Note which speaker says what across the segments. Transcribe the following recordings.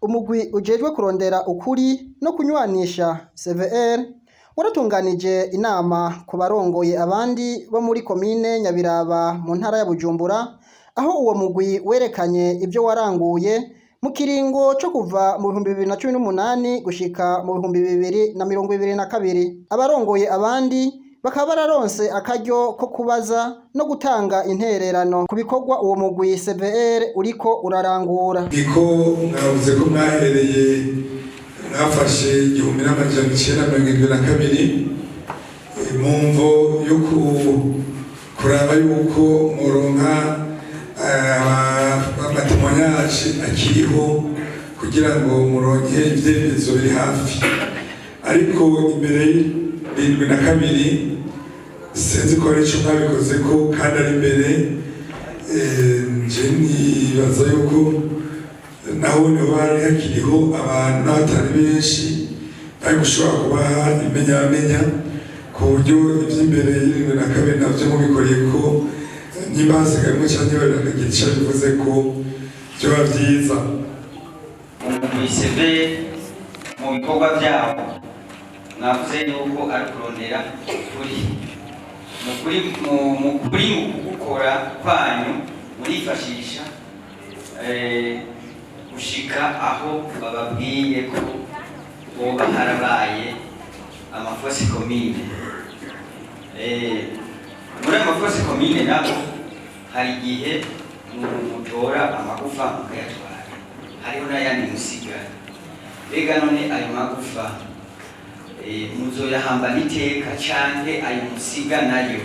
Speaker 1: Umugwi ujejwe kurondera ukuri no kunywanisha CVR waratunganije inama ku barongoye abandi bo muri komine Nyabiraba mu ntara ya Bujumbura, aho uwo mugwi werekanye ivyo waranguye mu kiringo co kuva mu 2018 gushika mu 2022. Abarongoye abandi bakaba bararonse akaryo ko kubaza no gutanga intererano ku bikorwa uwo mugwi CVR uriko urarangura.
Speaker 2: Niko mwavuze ko mwahereye mwafashe 1972 mu mvo yo kuraba yuko muronka amatemonyage akiriho kugira ngo muronke ivyemezo biri hafi, ariko imbere y'72 sinzi ko ari cyo mwabikoze ko kandi ari imbere nje nibaza yuko naho niho bari hakiriho abantu n'abatari benshi bari gushobora kubaha imenyamenya ku buryo ivy'imbere y'72 navyo mubikoreye ko nimba hasigaye cyane baragira icyo bivuze ko byoba byiza
Speaker 3: umugwi mu bikorwa byabo. Mwavuze yuko ari kurondera ukuri mu gukora kwanyu murifashisha gushika aho bababwiye ko boba harabaye amafosi komine. Muri amafosi komine nabo hari igihe mutora amagufa mukayatwara, hariho n'ayandi musiga. Mbega none ayo magufa muzoyahamba n'iteka canke ayo musiga nayo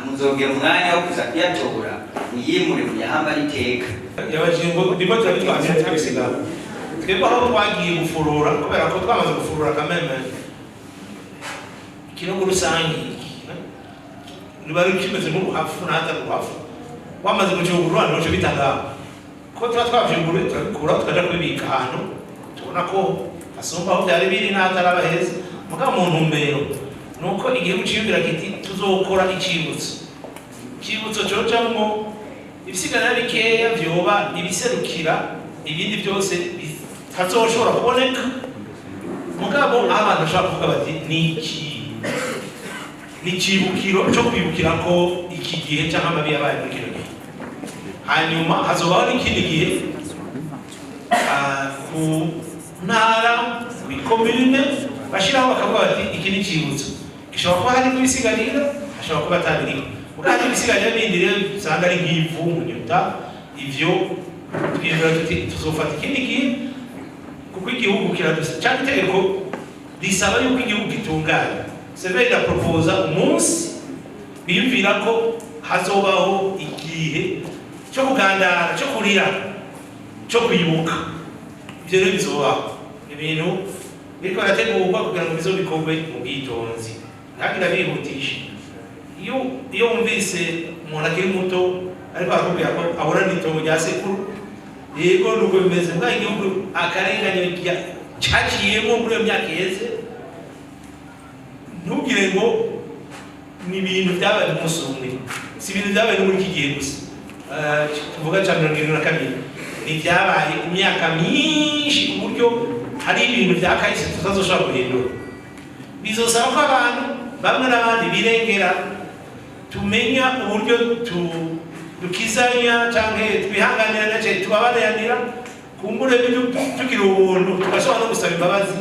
Speaker 3: muzogera umwanya wo kuza kuyatora muyimure muyahamba n'iteka?
Speaker 4: Yabajingo ndimo twabitwaje twabisiga twebwe aho twagiye gufurura, kubera ko twamaze gufurura kameme kinogo rusangi nibari kimeze nk'uruhafu n'ahata ruhafu wamaze gucungurwa n'uco bitanga ko twavyungure turabikura tukaja kubibika ahantu tubona ko asumba aho byari biri n'ahatari heza. Mugabo mu ntumbero nuko igihugu ciyumvira kiti tuzokora icibutso cojamwo ibisigara bikeya vyoba ibiserukira ibindi byose bitazoshobora kuboneka. Mugabo abantu bashaka kuvuga bati ni icibukiro cyo kwibukira ko iki gihe cyangwa amabi yabaye muri kino gihe. Hanyuma hazobaho n'ikindi gihe ku ntara bikomine bashiraho bakavuga bati iki ni icibutso gishobora kuba hari kubisigarira, hashobora kuba atabiriho. Mugabo ibisigarira bindi rero usanga ari nk'ivu munyuta ivyo twibwira tuti tuzofata ikindi gihe, kuko igihugu kiradusa cyane itegeko risaba yuko igihugu gitungana. Severi na proposa umunsi biyumvira ko hazobaho igihe cyo kugandara, cyo kurira, cyo kwibuka. Ibyo rero bizobaho ibintu biriko birategurwa kugira ngo bizobikorwe mu bwitonzi ntagira bihutisha. Iyo wumvise umuntu akiri muto ariko arakubwira ko ahora n'itongo rya sekuru, yego nuko bimeze. Bwa igihugu akarengane caciyemo muri iyo myaka iheze, ntugire ngo ni ibintu byabaye umunsi umwe, si ibintu byabaye no muri iki gihe gusa. Tuvuga ca 72 ni byabaye ku myaka myinshi, ku buryo hari ibintu byakahise tutazoshobora guhindura. Bizosaba ko abantu bamwe n'abandi birengera tumenya uburyo dukizanya canke twihanganira nace tubabaranira kumbure tugira ubuntu tugashobora no gusaba imbabazi,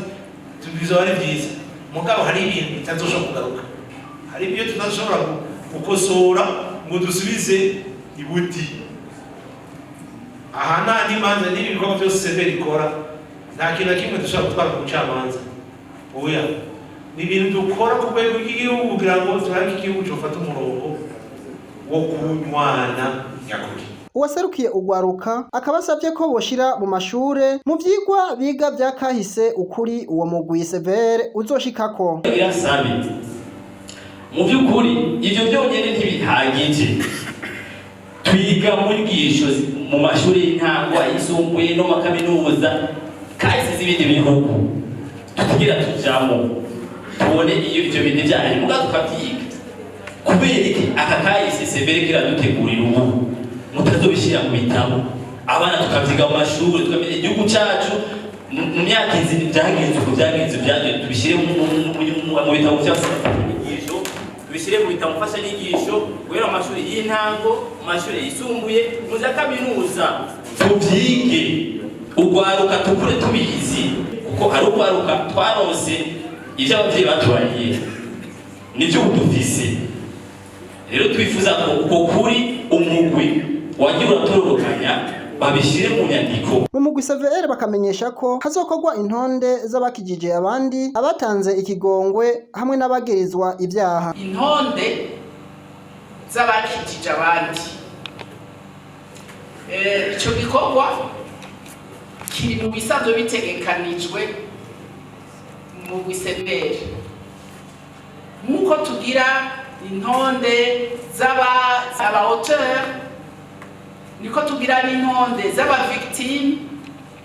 Speaker 4: tubizoba ari byiza. Mugabo hari ibintu bitazoshobora kugaruka, hari ibyo tutashobora gukosora ngo dusubize ibuti. Aha nta n'imanza n'ibi bikorwa byose Severi ikora, nta kintu na kimwe dushobora gutwara ku bucamanza. Oya, ni ibintu dukora ku rwego rw'igihugu kugira ngo turabe igihugu cyofata umurongo wo kunywana nyakuri.
Speaker 1: Uwaserukiye ugwaruka akabasabye ko boshira mu mashure mu vyigwa biga vyakahise ukuri uwo mugwi CVR uzoshikako.
Speaker 5: Birasabe mu by'ukuri ivyo byonyene ntibihagije. Twiga muri gisho mu mashuri y'intango, ayisumbuye no makaminuza kahise z'ibindi bihugu tugira tujamo tubone iyo ivyo bintu byari muga tukavyiga. Kubera iki aka kahise CVR kiradutegurira ubu mutazobishira mu bitabo abana tukavyiga mu mashuri tukamenya igihugu cacu mu myaka byagenze uko byagenze tubishyire mu bitabo by'inyigisho tubishyire mu bitabo mfashanyigisho guhera mu mashuri y'intango mu mashuri yisumbuye mu za kaminuza tuvyige urwaruka tukure tubizi kuko hari urwaruka twaronse ivyo abavyeyi batubariye nivyo dufise rero twifuza ko uko kuri umugwi wagiye uratororokanya babishire mu nyandiko.
Speaker 1: Mu mugwi CVR bakamenyesha ko hazokorwa intonde z'abakijije abandi abatanze ikigongwe hamwe n'abagirizwa ibyaha.
Speaker 6: Intonde z'abakijije abandi ico gikorwa kiri mu bisanzwe bitegekanijwe mu mugwi CVR nk'uko tugira intonde z'aba-auteur niko tugira n'intonde z'aba-victime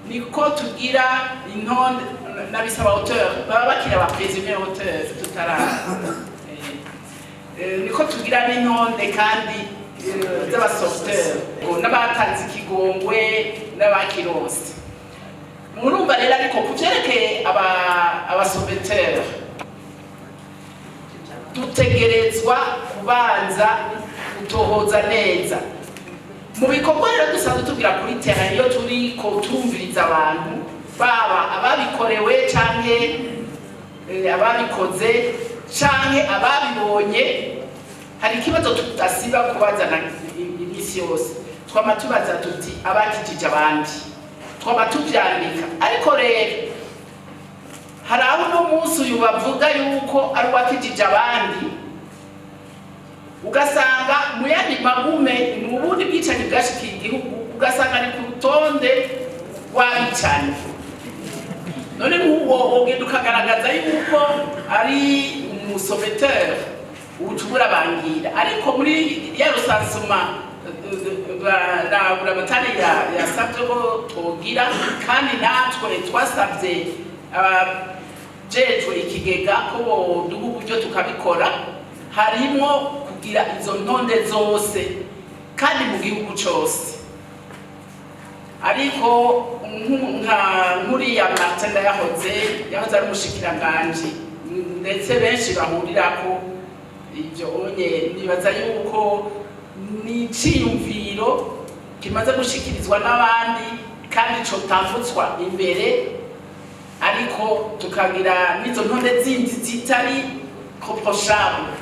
Speaker 6: niko tugira intonde n'abisaba auteur baba bakira aba-présumé auteur niko tugira n'intonde kandi z'aba-sauveteur n'abatanze ikigongwe n'abakironse murumva rero ariko kuvyerekeye aba-sauveteur dutegerezwa kubanza gutohoza neza mu bikorwa rero dusanzwe tugira kuri terrain iyo turi ko tumviriza abantu baba ababikorewe canke ababikoze canke ababibonye hari ikibazo tudasiba kubazana imisi yose twama tubaza tuti abakijije abandi twama tuvyandika ariko rero hari aho no munsi uyu bavuga yuko ari uwakijije abandi ugasanga mu yandi magume mu bundi bwicanyi bwashikiye igihugu ugasanga ari ku rutonde rw'abicanyi none nk'uwo wogenda ukagaragaza yuko ari umusoveteur ubucubura bangira ariko muri ya rusansuma na buramatari yasabye ko twogira kandi natwe twasabye abajejwe ikigega ko duha uburyo tukabikora harimo kugira izo ntonde zose kandi mu gihugu cose ariko nk'uriya Martin yahoze ari umushikiranganji ndetse benshi bahurirako ibyo onye nibaza yuko ni iciyumviro kimaze gushikirizwa n'abandi kandi co tambutswa imbere ariko tukagira n'izo ntonde zindi zitari reprochable